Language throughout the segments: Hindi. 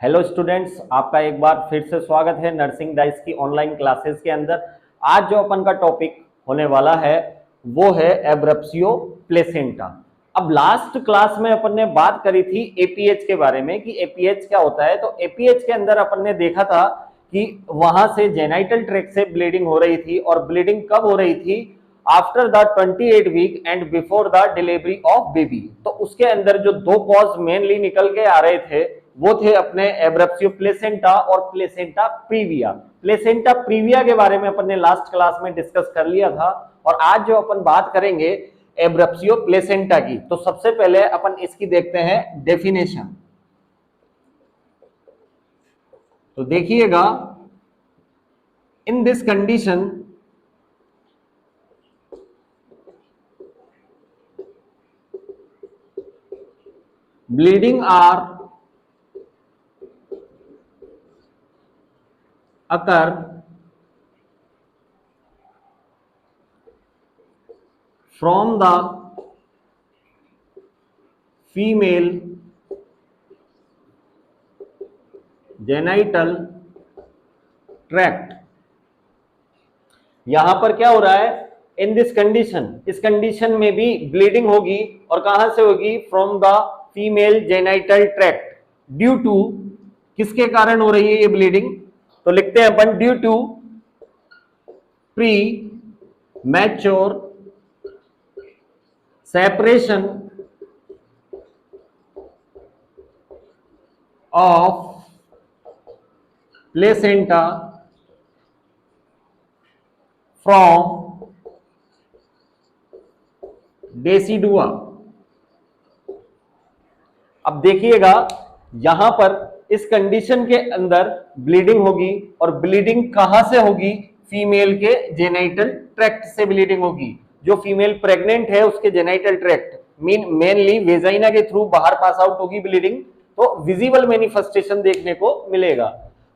हेलो स्टूडेंट्स, आपका एक बार फिर से स्वागत है नर्सिंग डाइस की ऑनलाइन क्लासेस के अंदर। आज जो अपन का टॉपिक होने वाला है वो है एब्रप्सियो प्लेसेंटा। अब लास्ट क्लास में अपन ने बात करी थी एपीएच के बारे में कि एपीएच क्या होता है। तो एपीएच के अंदर अपन ने देखा था कि वहां से जेनाइटल ट्रैक्ट से ब्लीडिंग हो रही थी और ब्लीडिंग कब हो रही थी? After the 28 week end before the delivery of baby. तो उसके अंदर जो दो कॉज मेनली निकल के आ रहे थे वो थे अपने एब्रप्सियो प्लेसेंटा और प्लेसेंटा प्रीविया। प्लेसेंटा प्रीविया के बारे में अपन ने लास्ट क्लास में डिस्कस कर लिया था और आज जो अपन बात करेंगे एब्रप्सियो प्लेसेंटा की। तो सबसे पहले अपन इसकी देखते हैं डेफिनेशन। तो देखिएगा, इन this condition bleeding are occur from the female genital tract। यहां पर क्या हो रहा है? इन दिस कंडीशन, इस कंडीशन में भी ब्लीडिंग होगी और कहां से होगी? From the female genital tract. Due to, किसके कारण हो रही है ये ब्लीडिंग? तो लिखते हैं अपन due to premature separation of placenta from decidua. अब देखिएगा, यहां पर इस कंडीशन के अंदर ब्लीडिंग होगी और ब्लीडिंग कहां से होगी? फीमेल के जेनाइटल ट्रैक्ट से ब्लीडिंग होगी। जो फीमेल प्रेग्नेंट है उसके जेनाइटल ट्रैक्ट मेनली वेजाइना के थ्रू बाहर पास आउट होगी ब्लीडिंग, तो विजिबल मैनिफेस्टेशन देखने को मिलेगा।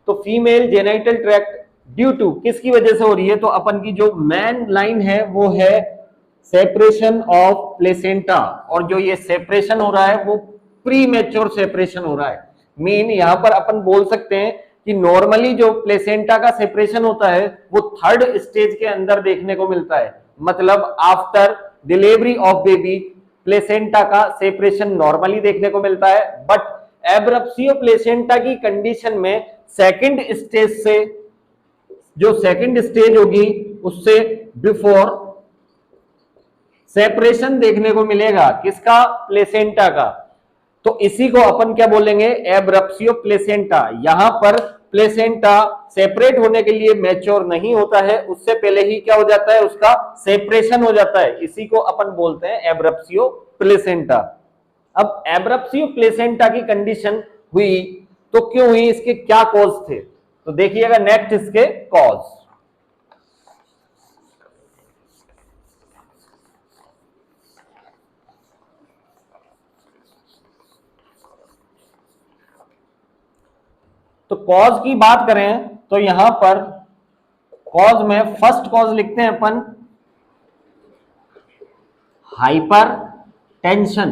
तो female genital tract due to किसकी वजह से हो रही है? तो अपन की जो मेन लाइन है वो है सेपरेशन ऑफ प्लेसेंटा, और जो ये सेपरेशन हो रहा है वो प्री मैच्योर सेपरेशन हो रहा है। मीन यहां पर अपन बोल सकते हैं कि नॉर्मली जो प्लेसेंटा का सेपरेशन होता है वो थर्ड स्टेज के अंदर देखने को मिलता है। मतलब after delivery of baby placenta का सेपरेशन नॉर्मली देखने को मिलता है, बट एब्रप्सियो प्लेसेंटा की कंडीशन में सेकंड स्टेज से, जो सेकंड स्टेज होगी उससे बिफोर सेपरेशन देखने को मिलेगा। किसका? प्लेसेंटा का। तो इसी को अपन क्या बोलेंगे? एब्रप्सियो प्लेसेंटा। यहां पर प्लेसेंटा सेपरेट होने के लिए मैच्योर नहीं होता है, उससे पहले ही क्या हो जाता है? उसका सेपरेशन हो जाता है। इसी को अपन बोलते हैं एब्रप्सियो प्लेसेंटा। अब एब्रप्सियो प्लेसेंटा की कंडीशन हुई तो क्यों हुई? इसके क्या कॉज थे? तो देखिएगा नेक्स्ट इसके कॉज। तो कॉज की बात करें तो यहां पर कॉज में फर्स्ट कॉज लिखते हैं अपन हाइपर टेंशन।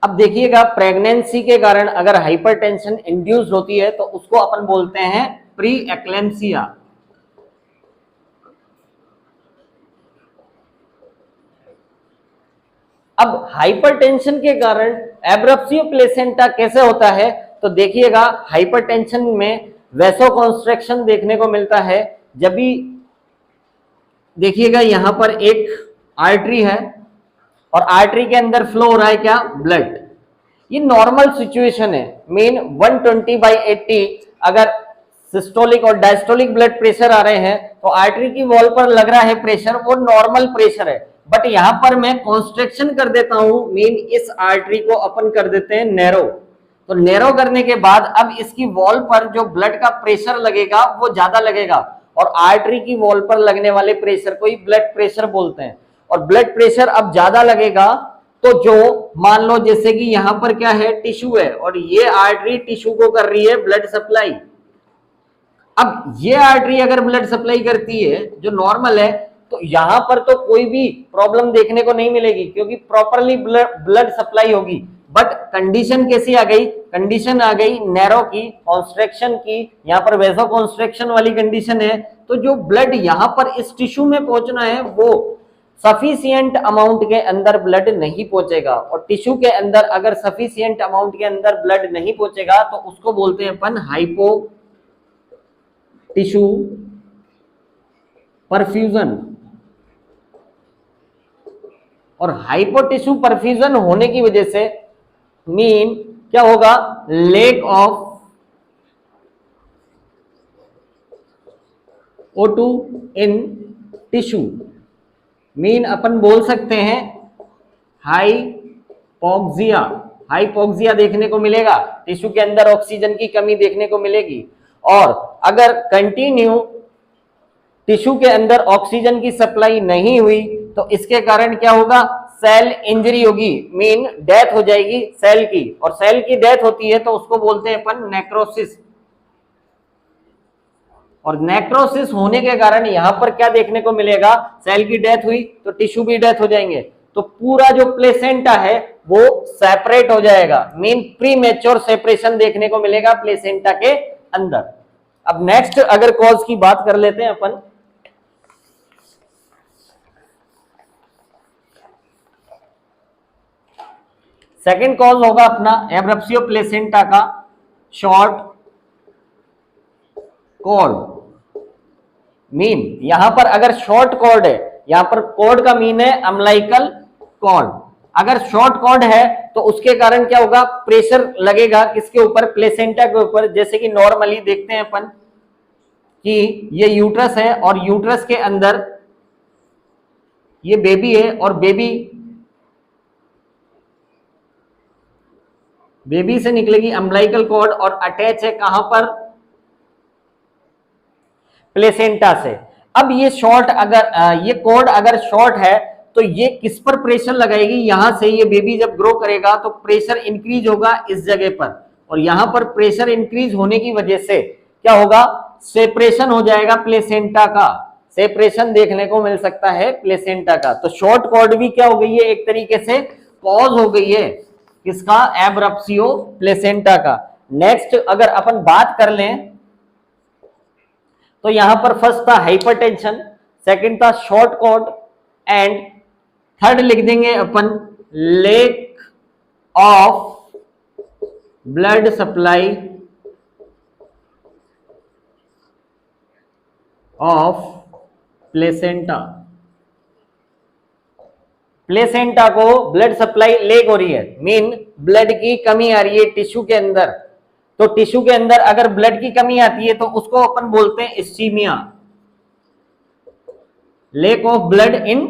अब देखिएगा, प्रेगनेंसी के कारण अगर हाइपर टेंशन इंड्यूस होती है तो उसको अपन बोलते हैं प्री एक्लेम्सिया। अब हाइपरटेंशन के कारण एब्रप्सियो प्लेसेंटा कैसे होता है? तो देखिएगा, हाइपरटेंशन में वैसोकॉन्स्ट्रिक्शन देखने को मिलता है। जब भी देखिएगा यहां पर एक आर्टरी है और आर्टरी के अंदर फ्लो हो रहा है क्या? ब्लड। ये नॉर्मल सिचुएशन है। मीन 120/80 अगर सिस्टोलिक और डायस्टोलिक ब्लड प्रेशर आ रहे हैं तो आर्टरी की वॉल पर लग रहा है प्रेशर, वो नॉर्मल प्रेशर है। बट यहां पर मैं कॉन्स्ट्रिक्शन कर देता हूं, मीन इस आर्टरी को अपन कर देते हैं नैरो। तो नैरो करने के बाद अब इसकी वॉल पर जो ब्लड का प्रेशर लगेगा वो ज्यादा लगेगा, और आर्टरी की वॉल पर लगने वाले प्रेशर को ही ब्लड प्रेशर बोलते हैं। और ब्लड प्रेशर अब ज्यादा लगेगा तो जो मान लो जैसे कि यहां पर क्या है? टिश्यू है और ये आर्टरी टिश्यू को कर रही है ब्लड सप्लाई। अब ये आर्टरी अगर ब्लड सप्लाई करती है जो नॉर्मल है, तो यहां पर तो कोई भी प्रॉब्लम देखने को नहीं मिलेगी क्योंकि प्रॉपरली ब्लड सप्लाई होगी। बट कंडीशन कैसी आ गई, कंडीशन आ गई नैरो की, कॉन्स्ट्रिक्शन की, यहाँ पर वैसो कॉन्स्ट्रिक्शन वाली कंडीशन है। तो जो ब्लड यहाँ पर इस टिश्यू में पहुंचना है वो सफिशिएंट अमाउंट के अंदर ब्लड नहीं पहुंचेगा, और टिश्यू के अंदर अगर सफिशिएंट अमाउंट के अंदर ब्लड नहीं पहुंचेगा तो उसको बोलते हैं अपन हाइपो टिश्यू परफ्यूजन। और हाइपो टिश्यू परफ्यूजन होने की वजह से मीन क्या होगा, lack of O2 in tissue, mean अपन बोल सकते हैं हाइपोक्सिया। हाइपोक्सिया देखने को मिलेगा, टिश्यू के अंदर ऑक्सीजन की कमी देखने को मिलेगी। और अगर कंटिन्यू टिश्यू के अंदर ऑक्सीजन की सप्लाई नहीं हुई तो इसके कारण क्या होगा, सेल इंजरी होगी, मीन डेथ हो जाएगी सेल की। और सेल की डेथ होती है तो उसको बोलते हैं अपन नेक्रोसिस। और नेक्रोसिस होने के कारण यहां पर क्या देखने को मिलेगा, सेल की डेथ हुई तो टिश्यू भी डेथ हो जाएंगे, तो पूरा जो प्लेसेंटा है वो सेपरेट हो जाएगा, मीन प्रीमेच्योर सेपरेशन देखने को मिलेगा प्लेसेंटा के अंदर। अब नेक्स्ट अगर कॉज की बात कर लेते हैं अपन, सेकेंड कॉज होगा अपना एब्रप्सियो प्लेसेंटा का शॉर्ट कॉर्ड। मीन यहां पर अगर शॉर्ट कॉर्ड है, यहां पर कॉर्ड का मीन है अम्लाइकल कॉर्ड, अगर शॉर्ट कॉर्ड है तो उसके कारण क्या होगा, प्रेशर लगेगा किसके ऊपर, प्लेसेंटा के ऊपर। जैसे कि नॉर्मली देखते हैं अपन कि ये यूट्रस है और यूट्रस के अंदर ये बेबी है, और बेबी से निकलेगी अम्लाइकल कॉर्ड और अटैच है कहां पर, प्लेसेंटा से। अब ये शॉर्ट अगर ये कॉर्ड अगर शॉर्ट है तो ये किस पर प्रेशर लगाएगी, यहां से ये बेबी जब ग्रो करेगा तो प्रेशर इंक्रीज होगा इस जगह पर, और यहां पर प्रेशर इंक्रीज होने की वजह से क्या होगा, सेपरेशन हो जाएगा प्लेसेंटा का, सेपरेशन देखने को मिल सकता है प्लेसेंटा का। तो शॉर्ट कॉर्ड भी क्या हो गई है, एक तरीके से कॉज हो गई है किसका, एब्रप्सियो प्लेसेंटा का। नेक्स्ट अगर अपन बात कर लें तो यहां पर फर्स्ट था हाइपरटेंशन, सेकंड था शॉर्ट कॉर्ड, एंड थर्ड लिख देंगे अपन lack of blood supply of placenta. Placenta को ब्लड सप्लाई लेक हो रही है, मीन ब्लड की कमी आ रही है टिश्यू के अंदर। तो टिश्यू के अंदर अगर ब्लड की कमी आती है तो उसको अपन बोलते हैं ischaemia, lake of blood in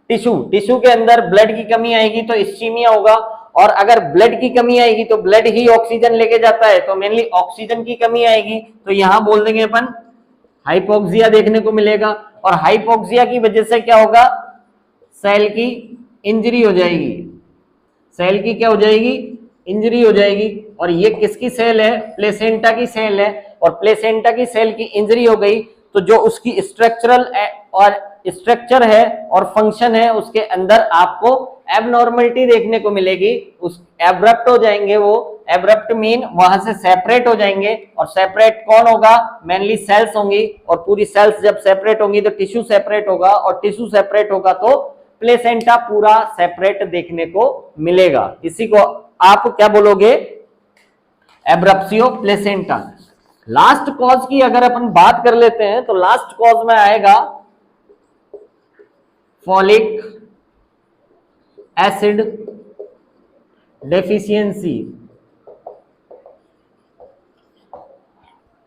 tissue. Tissue के अंदर ब्लड की कमी आएगी तो इस्चीमिया होगा, और अगर ब्लड की कमी आएगी तो ब्लड ही ऑक्सीजन लेके जाता है तो मेनली ऑक्सीजन की कमी आएगी, तो यहां बोल देंगे अपन हाइपोक्सिया देखने को मिलेगा। और हाइपोक्सिया की वजह से क्या होगा, सेल की इंजरी हो जाएगी, सेल की क्या हो जाएगी, इंजरी हो जाएगी। और ये किसकी सेल है, प्लेसेंटा की सेल है, और प्लेसेंटा की सेल की इंजरी हो गई तो जो उसकी स्ट्रक्चरल और स्ट्रक्चर है और फंक्शन है उसके अंदर आपको एबनॉर्मलिटी देखने को मिलेगी, उस एब्रप्ट हो जाएंगे, वो एब्रप्ट मीन वहां से सेपरेट हो जाएंगे। और सेपरेट कौन होगा, मेनली सेल्स होंगी, और पूरी सेल्स जब सेपरेट होंगी तो टिश्यू सेपरेट होगा, और टिश्यू सेपरेट होगा तो प्लेसेंटा पूरा सेपरेट देखने को मिलेगा। इसी को आप क्या बोलोगे, एब्रप्सियो प्लेसेंटा। लास्ट कॉज की अगर अपन बात कर लेते हैं तो लास्ट कॉज में आएगा फॉलिक एसिड डेफिशिएंसी।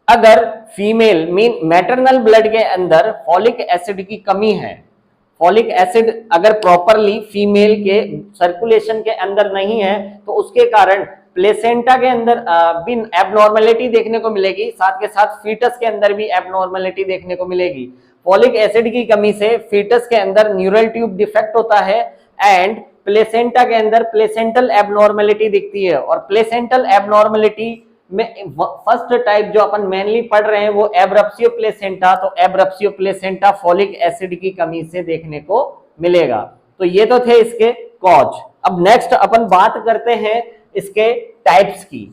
अगर फीमेल मीन मैटरनल ब्लड के अंदर फॉलिक एसिड की कमी है, फॉलिक एसिड अगर प्रॉपरली फीमेल के सर्कुलेशन के अंदर नहीं है तो उसके कारण प्लेसेंटा के अंदर भी एबनॉर्मेलिटी देखने को मिलेगी, साथ के साथ फीटस के अंदर भी एबनॉर्मेलिटी देखने को मिलेगी। फॉलिक एसिड की कमी से फीटस के अंदर न्यूरल ट्यूब डिफेक्ट होता है, एंड प्लेसेंटा के अंदर प्लेसेंटल एबनॉर्मेलिटी दिखती है। और प्लेसेंटल एबनॉर्मेलिटी में फर्स्ट टाइप जो अपन मेनली पढ़ रहे हैं वो एब्रप्सियो प्लेसेंटा, तो एब्रप्सियो प्लेसेंटा फॉलिक एसिड की कमी से देखने को मिलेगा। तो ये तो थे इसके कॉज। अब नेक्स्ट अपन बात करते हैं इसके टाइप्स की।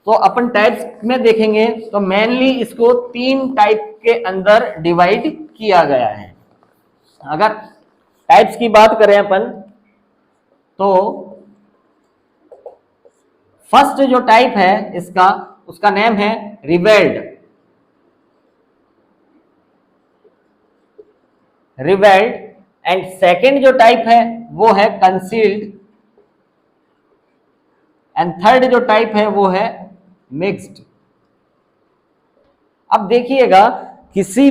तो अपन टाइप्स में देखेंगे तो मेनली इसको 3 टाइप के अंदर डिवाइड किया गया है। अगर टाइप्स की बात करें अपन तो फर्स्ट जो टाइप है इसका, उसका नेम है रिवेल्ड। एंड सेकंड जो टाइप है वो है कंसील्ड, एंड थर्ड जो टाइप है वो है मिक्स्ड। अब देखिएगा किसी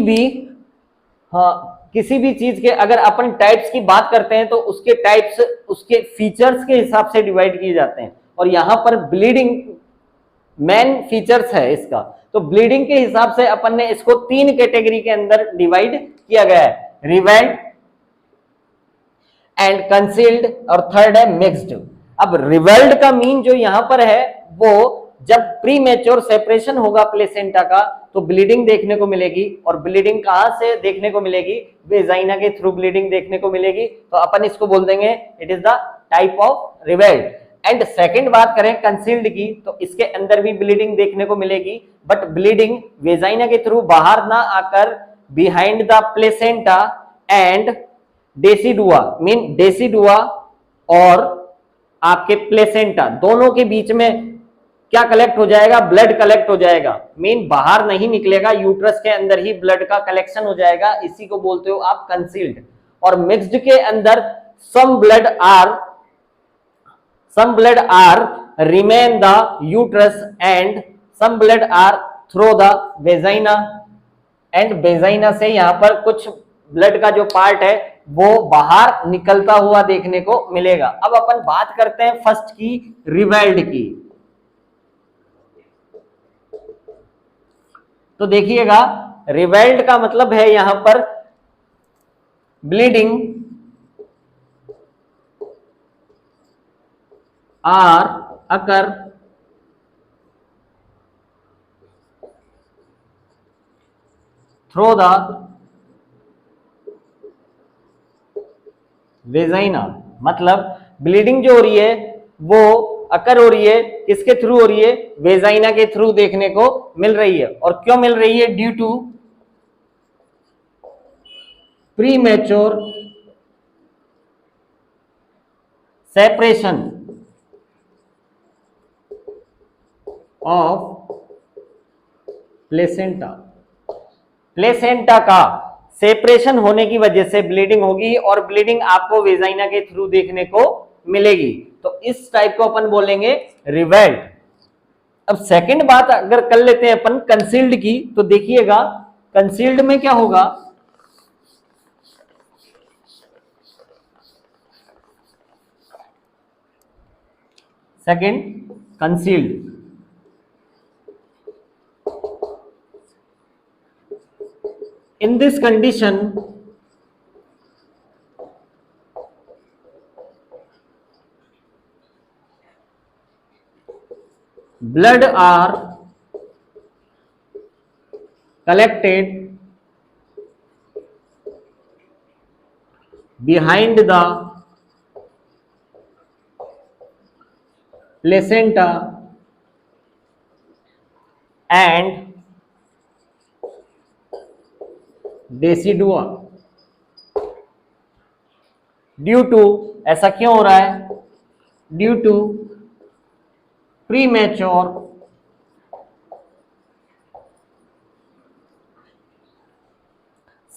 भी चीज के अगर अपन टाइप्स की बात करते हैं तो उसके टाइप्स उसके फीचर्स के हिसाब से डिवाइड किए जाते हैं, और यहां पर ब्लीडिंग मेन फीचर्स है इसका। तो ब्लीडिंग के हिसाब से अपन ने इसको 3 कैटेगरी के अंदर डिवाइड किया गया है, रिवेल्ड एंड कंसील्ड और थर्ड है मिक्स्ड। अब रिवेल्ड का मीन जो यहां पर है वो जब प्री मैच्योर सेपरेशन होगा प्लेसेंटा का तो ब्लीडिंग देखने को मिलेगी, और ब्लीडिंग कहां से देखने को मिलेगी, वेजाइना के थ्रू ब्लीडिंग देखने को मिलेगी, तो अपन इसको बोल देंगे it is the type of revelled. And second बात करें कंसील्ड की तो इसके अंदर भी ब्लीडिंग देखने को मिलेगी, बट ब्लीडिंग वेजाइना के थ्रू बाहर ना आकर behind the placenta and decidua, mean decidua और आपके प्लेसेंटा दोनों के बीच में क्या कलेक्ट हो जाएगा, ब्लड कलेक्ट हो जाएगा। मीन बाहर नहीं निकलेगा, यूट्रस के अंदर ही ब्लड का कलेक्शन हो जाएगा, इसी को बोलते हो आप कंसील्ड। और मिक्स्ड के अंदर some blood are remain the uterus and some blood are through the vagina, and vagina से यहां पर कुछ ब्लड का जो पार्ट है वो बाहर निकलता हुआ देखने को मिलेगा। अब अपन बात करते हैं फर्स्ट की, रिवेल्ड की। तो देखिएगा रिवेल्ड का मतलब है यहां पर bleeding are occur through the vagina, मतलब ब्लीडिंग जो हो रही है वो अकर हो रही है, किसके थ्रू हो रही है, वेजाइना के थ्रू देखने को मिल रही है। और क्यों मिल रही है, due to premature separation of placenta. Placenta का सेपरेशन होने की वजह से ब्लीडिंग होगी, और ब्लीडिंग आपको वेजाइना के थ्रू देखने को मिलेगी, तो इस टाइप को अपन बोलेंगे रिवेल्ड। अब सेकंड बात अगर कर लेते हैं अपन कंसील्ड की, तो देखिएगा कंसील्ड में क्या होगा, second concealed, in this condition blood are collected behind the placenta and decidua. Due to, ऐसा क्यों हो रहा है, due to premature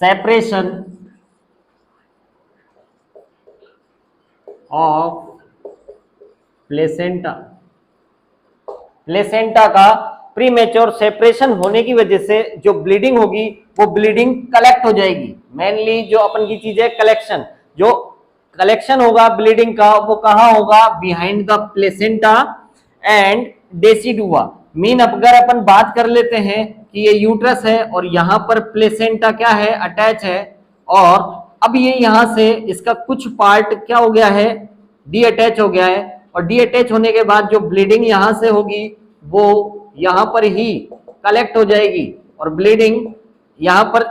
separation of placenta. Placenta का प्रीमेच्योर सेपरेशन होने की वजह से जो ब्लीडिंग होगी वो ब्लीडिंग कलेक्ट हो जाएगी। मेनली जो अपन की चीज है कलेक्शन, जो कलेक्शन होगा ब्लीडिंग का वो कहां होगा, behind the placenta and decidua. Mean अगर अपन बात कर लेते हैं कि ये यूट्रस है और यहाँ पर प्लेसेंटा क्या है, अटैच है, और अब ये यहाँ से इसका कुछ पार्ट क्या हो गया है, डी अटैच हो गया है, और डी अटैच होने के बाद जो ब्लीडिंग यहाँ से होगी वो यहाँ पर ही कलेक्ट हो जाएगी, और ब्लीडिंग यहाँ पर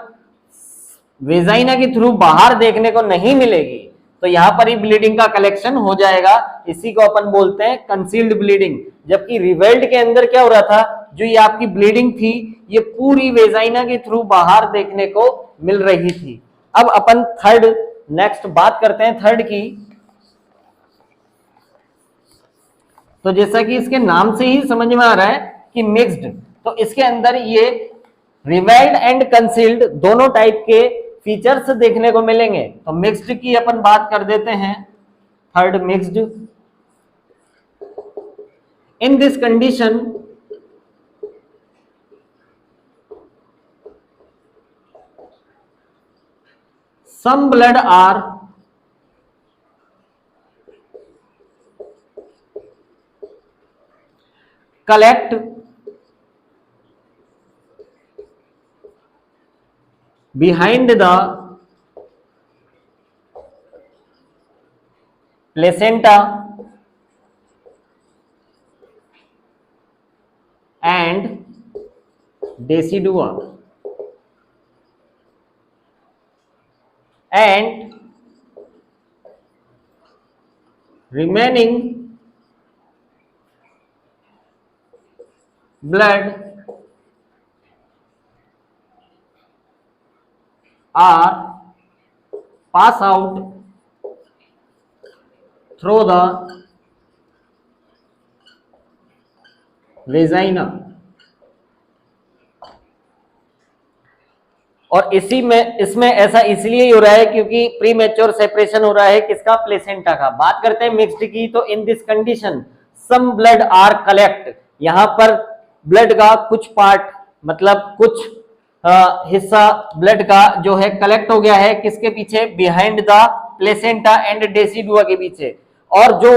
वेजाइना के थ्रू बाहर देखने को नहीं मिलेगी। तो यहां पर ही ब्लीडिंग का कलेक्शन हो जाएगा, इसी को अपन बोलते हैं कंसील्ड ब्लीडिंग। जबकि रिवेल्ड के अंदर क्या हो रहा था, जो ये आपकी ब्लीडिंग थी ये पूरी वेजाइना के थ्रू बाहर देखने को मिल रही थी। अब अपन थर्ड नेक्स्ट बात करते हैं थर्ड की। तो जैसा कि इसके नाम से ही समझ में आ रहा है कि मिक्स्ड, तो इसके अंदर ये रिवेल्ड एंड कंसील्ड दोनों टाइप के फीचर्स देखने को मिलेंगे। तो मिक्स्ड की अपन बात कर देते हैं, third mixed. In this condition some blood are collect behind the placenta and decidua and remaining blood are pass out through the vagina। और इसमें ऐसा इसलिए हो रहा है क्योंकि प्री मैच्योर सेपरेशन हो रहा है किसका, प्लेसेंटा का। बात करते हैं मिक्स्ड की, तो in this condition some blood are collect, यहां पर ब्लड का कुछ पार्ट मतलब कुछ हिस्सा ब्लड का जो है कलेक्ट हो गया है किसके पीछे, behind the placenta and decidua के पीछे। और जो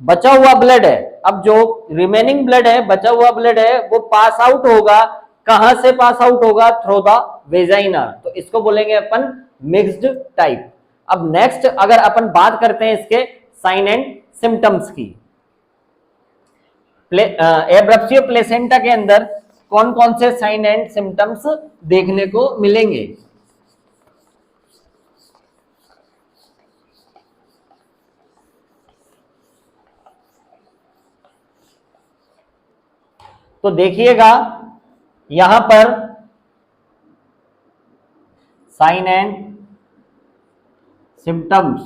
बचा हुआ ब्लड है, अब जो रिमेनिंग ब्लड है, बचा हुआ ब्लड है, वो पास आउट होगा, कहां से पास आउट होगा, थ्रू द वेजाइना। तो इसको बोलेंगे अपन मिक्स्ड टाइप। अब नेक्स्ट अगर अपन बात करते हैं इसके साइन एंड सिम्टम्स की, एब्रप्सियो प्लेसेंटा के अंदर कौन कौन से साइन एंड सिम्टम्स देखने को मिलेंगे। तो देखिएगा यहां पर साइन एंड सिम्टम्स,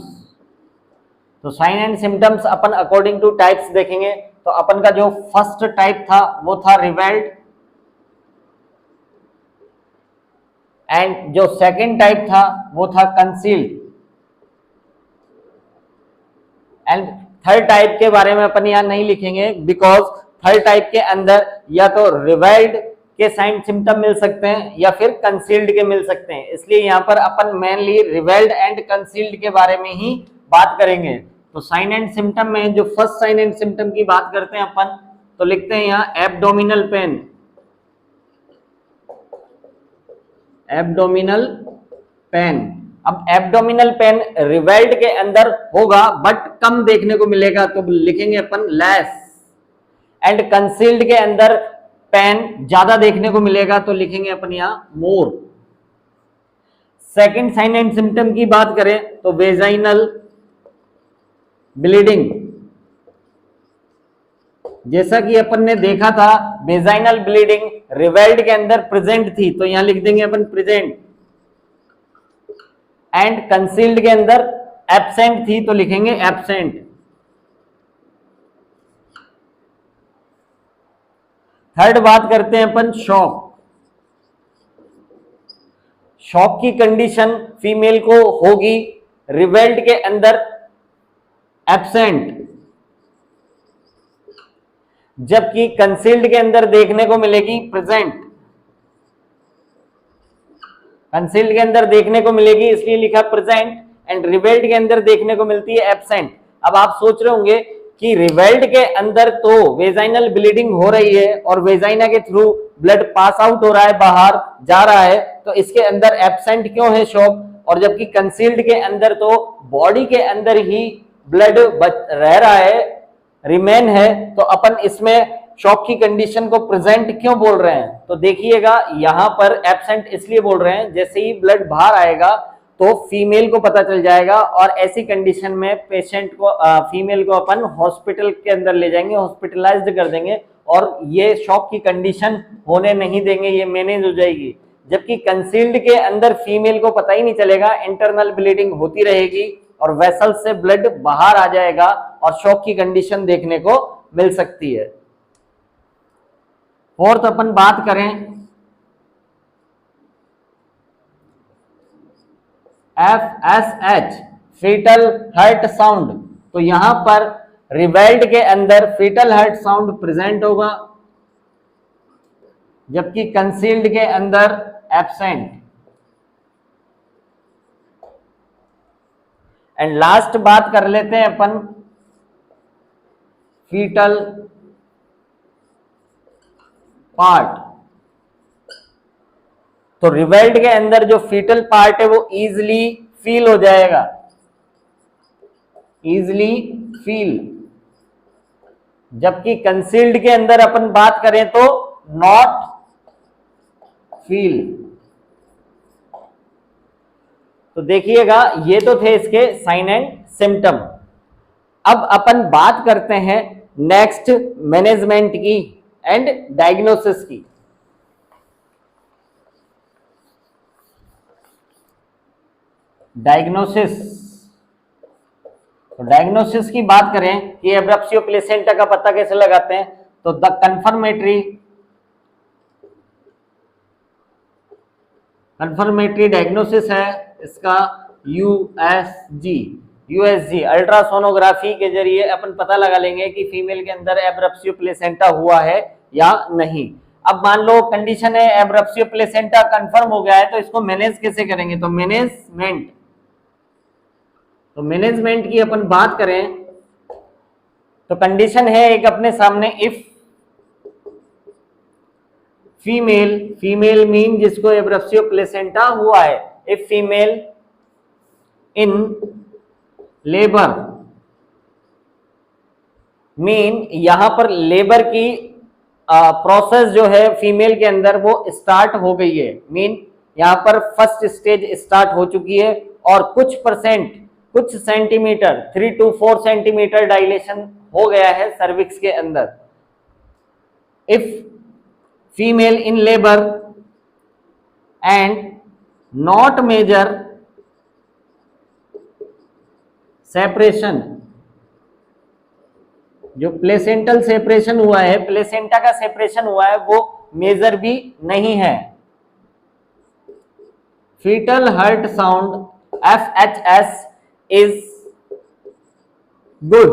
तो साइन एंड सिम्टम्स अपन अकॉर्डिंग टू टाइप्स देखेंगे। तो अपन का जो फर्स्ट टाइप था वो था रिवेल्ड, एंड जो सेकंड टाइप था वो था कंसील्ड, एंड थर्ड टाइप के बारे में अपन यहां नहीं लिखेंगे बिकॉज थर्ड टाइप के अंदर या तो रिवेल्ड के साइन सिम्टम मिल सकते हैं या फिर कंसील्ड के मिल सकते हैं, इसलिए यहां पर अपन मेनली रिवेल्ड एंड कंसील्ड के बारे में ही बात करेंगे। तो साइन एंड सिम्टम में जो फर्स्ट साइन एंड सिम्टम की बात करते हैं अपन, तो लिखते हैं यहां एब्डोमिनल पेन, एब्डोमिनल पेन। अब एब्डोमिनल पेन रिवेल्ड के अंदर होगा बट कम देखने को मिलेगा, तो लिखेंगे अपन लेस, एंड कंसील्ड के अंदर पेन ज्यादा देखने को मिलेगा, तो लिखेंगे अपन यहां मोर। सेकंड साइन एंड सिम्टम की बात करें तो वेजाइनल ब्लीडिंग, जैसा कि अपन ने देखा था वेजाइनल ब्लीडिंग रिवेल्ड के अंदर प्रेजेंट थी, तो यहां लिख देंगे अपन प्रेजेंट, एंड कंसील्ड के अंदर एब्सेंट थी, तो लिखेंगे एब्सेंट। थर्ड बात करते हैं अपन शॉक। शॉक की कंडीशन फीमेल को होगी रिवेल्ड के अंदर एब्सेंट, जबकि कंसील्ड के अंदर देखने को मिलेगी प्रेजेंट। कंसील्ड के अंदर देखने को मिलेगी इसलिए लिखा प्रेजेंट, एंड रिवेल्ड के अंदर देखने को मिलती है एब्सेंट। अब आप सोच रहे होंगे कि रिवेल्ड के अंदर तो वेजाइनल ब्लीडिंग हो रही है और वेजाइना के थ्रू ब्लड पास आउट हो रहा है, बाहर जा रहा है, तो इसके अंदर एब्सेंट क्यों है शॉक, और जबकि कंसील्ड के अंदर तो बॉडी के अंदर ही ब्लड रह रहा है, रिमेन है, तो अपन इसमें शॉक की कंडीशन को प्रेजेंट क्यों बोल रहे हैं। तो देखिएगा यहां पर एब्सेंट इसलिए बोल रहे हैं, जैसे ही ब्लड बाहर आएगा तो फीमेल को पता चल जाएगा, और ऐसी कंडीशन में पेशेंट को फीमेल को अपन हॉस्पिटल के अंदर ले जाएंगे, हॉस्पिटलाइज्ड कर देंगे, और ये शॉक की कंडीशन होने नहीं देंगे, ये मैनेज हो जाएगी। जबकि कंसील्ड के अंदर फीमेल को पता ही नहीं चलेगा, इंटरनल ब्लीडिंग होती रहेगी और वेसल से ब्लड बाहर आ जाएगा और शॉक की कंडीशन देखने को मिल सकती है। फोर्थ अपन बात करें FSH, फीटल हार्ट साउंड, तो यहां पर रिवेल्ड के अंदर फीटल हार्ट साउंड प्रेजेंट होगा, जबकि कंसील्ड के अंदर एब्सेंट। एंड लास्ट बात कर लेते हैं अपन फीटल पार्ट। तो रिवेल्ड के अंदर जो फीटल पार्ट है वो इजीली फील हो जाएगा, इजीली फील, जबकि कंसील्ड के अंदर अपन बात करें तो नॉट फील। तो देखिएगा ये तो थे इसके साइन एंड सिम्टम। अब अपन बात करते हैं नेक्स्ट मैनेजमेंट की एंड डायग्नोसिस की। डायग्नोसिस, तो डायग्नोसिस की बात करें कि एब्रप्सियो प्लेसेंटा का पता कैसे लगाते हैं, तो द कंफर्मेटरी डायग्नोसिस है इसका यूएसजी अल्ट्रासोनोग्राफी के जरिए अपन पता लगा लेंगे कि फीमेल के अंदर एब्रप्सियो प्लेसेंटा हुआ है या नहीं। अब मान लो कंडीशन है एब्रप्सियो प्लेसेंटा कंफर्म हो गया है, तो इसको मैनेज कैसे करेंगे, तो मैनेजमेंट की अपन बात करें तो कंडीशन है एक अपने सामने, इफ फीमेल मीन जिसको एब्रप्सियो प्लेसेंटा हुआ है, if female in labour mean यहां पर लेबर की प्रोसेस जो है फीमेल के अंदर वो स्टार्ट हो गई है, मीन यहां पर फर्स्ट स्टेज स्टार्ट हो चुकी है और कुछ सेंटीमीटर 3 to 4 सेंटीमीटर डायलेशन हो गया है सर्विक्स के अंदर। If female in labour and not major separation, जो प्लेसेंटल सेपरेशन हुआ है, प्लेसेंटा का सेपरेशन हुआ है वो मेजर भी नहीं है, fetal heart sound FHS is good,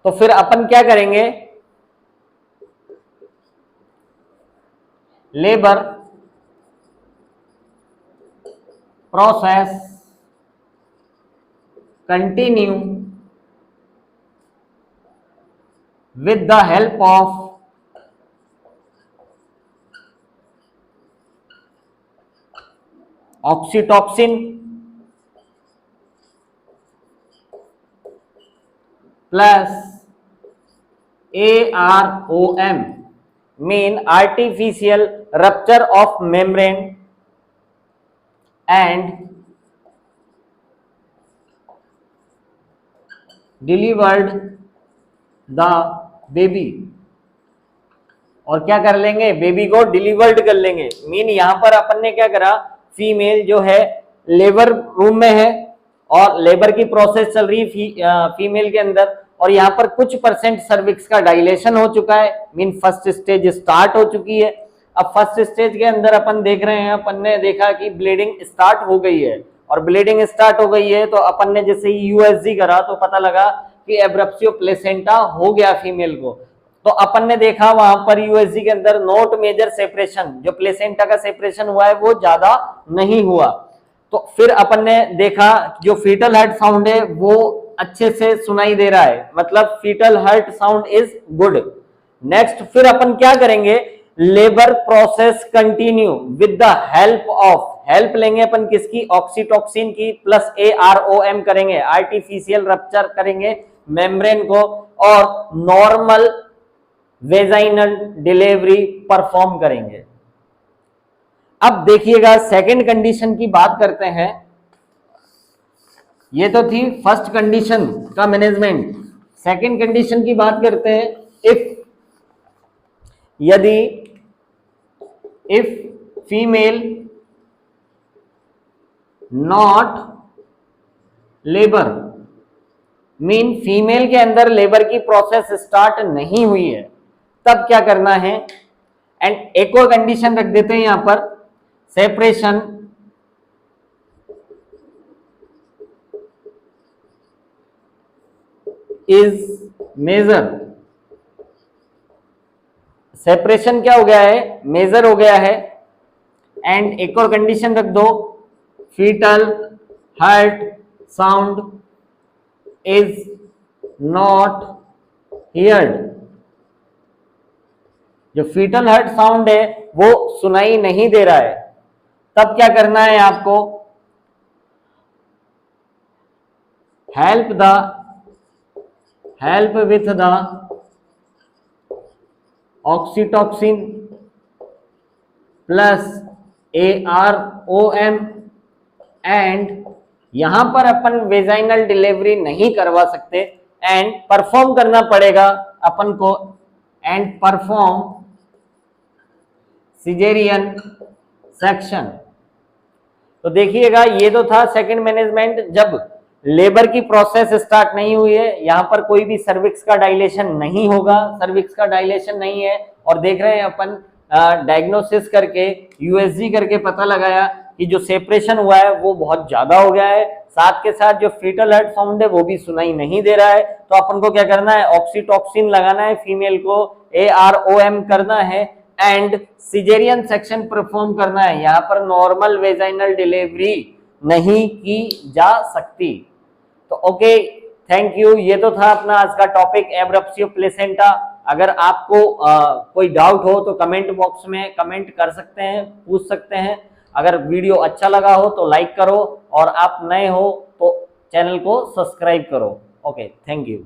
तो फिर अपन क्या करेंगे, labour process continue with the help of oxytocin plus AROM mean artificial rupture of membrane and delivered the baby, और क्या कर लेंगे, बेबी को डिलीवर्ड कर लेंगे। मीन यहां पर अपन ने क्या करा, फीमेल जो है लेबर रूम में है और लेबर की प्रोसेस चल रही फीमेल के अंदर, और यहाँ पर कुछ % सर्विक्स का डायलेशन हो चुका है, मीन फर्स्ट स्टेज स्टार्ट हो चुकी है। अब फर्स्ट स्टेज के अंदर अपन देख रहे हैं, अपन ने देखा कि ब्लीडिंग स्टार्ट हो गई है, और ब्लीडिंग स्टार्ट हो गई है तो अपन ने जैसे यूएसजी करा तो पता लगा कि एब्रप्सियो प्लेसेंटा हो गया फीमेल को। तो अपन ने देखा वहां पर यूएसजी के अंदर नॉट मेजर सेपरेशन, जो प्लेसेंटा का सेपरेशन हुआ है वो ज्यादा नहीं हुआ। तो फिर अपन ने देखा जो फीटल हार्ट साउंड है वो अच्छे से सुनाई दे रहा है, मतलब fetal heart sound is good. Next फिर अपन क्या करेंगे, labour process continue with the help लेंगे अपन किसकी, ऑक्सीटॉक्सिन की, प्लस AROM करेंगे, आर्टिफिशियल रप्चर करेंगे मेम्ब्रेन को, और नॉर्मल वेजाइनल डिलीवरी परफॉर्म करेंगे। अब देखिएगा सेकंड कंडीशन की बात करते हैं। ये तो थी फर्स्ट कंडीशन का मैनेजमेंट। सेकंड कंडीशन की बात करते हैं। If female not labour, mean female के अंदर लेबर की प्रोसेस स्टार्ट नहीं हुई है, तब क्या करना है। एंड एक और कंडीशन रख देते हैं यहां पर, सेपरेशन इज मेजर। सेपरेशन क्या हो गया है, मेजर हो गया है। एंड एक और कंडीशन रख दो, fetal heart sound is not heard. जो फीटल हार्ट साउंड है वो सुनाई नहीं दे रहा है, तब क्या करना है आपको, help with the oxytocin plus AROM। And यहां पर अपन वेजाइनल डिलीवरी नहीं करवा सकते, एंड परफॉर्म करना पड़ेगा अपन को, एंड परफॉर्म सिजेरियन सेक्शन। तो देखिएगा ये तो था सेकंड मैनेजमेंट, जब लेबर की प्रोसेस स्टार्ट नहीं हुई है, यहां पर कोई भी सर्विक्स का डायलेशन नहीं होगा, सर्विक्स का डायलेशन नहीं है। और देख रहे हैं अपन डायग्नोसिस करके USG करके पता लगाया कि जो सेपरेशन हुआ है वो बहुत ज्यादा हो गया है, साथ के साथ जो फीटल हार्ट साउंड है वो भी सुनाई नहीं दे रहा है। तो अपन को क्या करना है, ऑक्सीटॉक्सिन लगाना है, फीमेल को AROM करना है, एंड सिजेरियन सेक्शन परफॉर्म करना है। यहाँ पर नॉर्मल वेजाइनल डिलीवरी नहीं की जा सकती। तो ओके, थैंक यू। ये तो था अपना आज का टॉपिक एब्रप्सियो प्लेसेंटा। अगर आपको कोई डाउट हो तो कमेंट बॉक्स में कमेंट कर सकते हैं, पूछ सकते हैं। अगर वीडियो अच्छा लगा हो तो लाइक करो, और आप नए हो तो चैनल को सब्सक्राइब करो। Okay, thank you.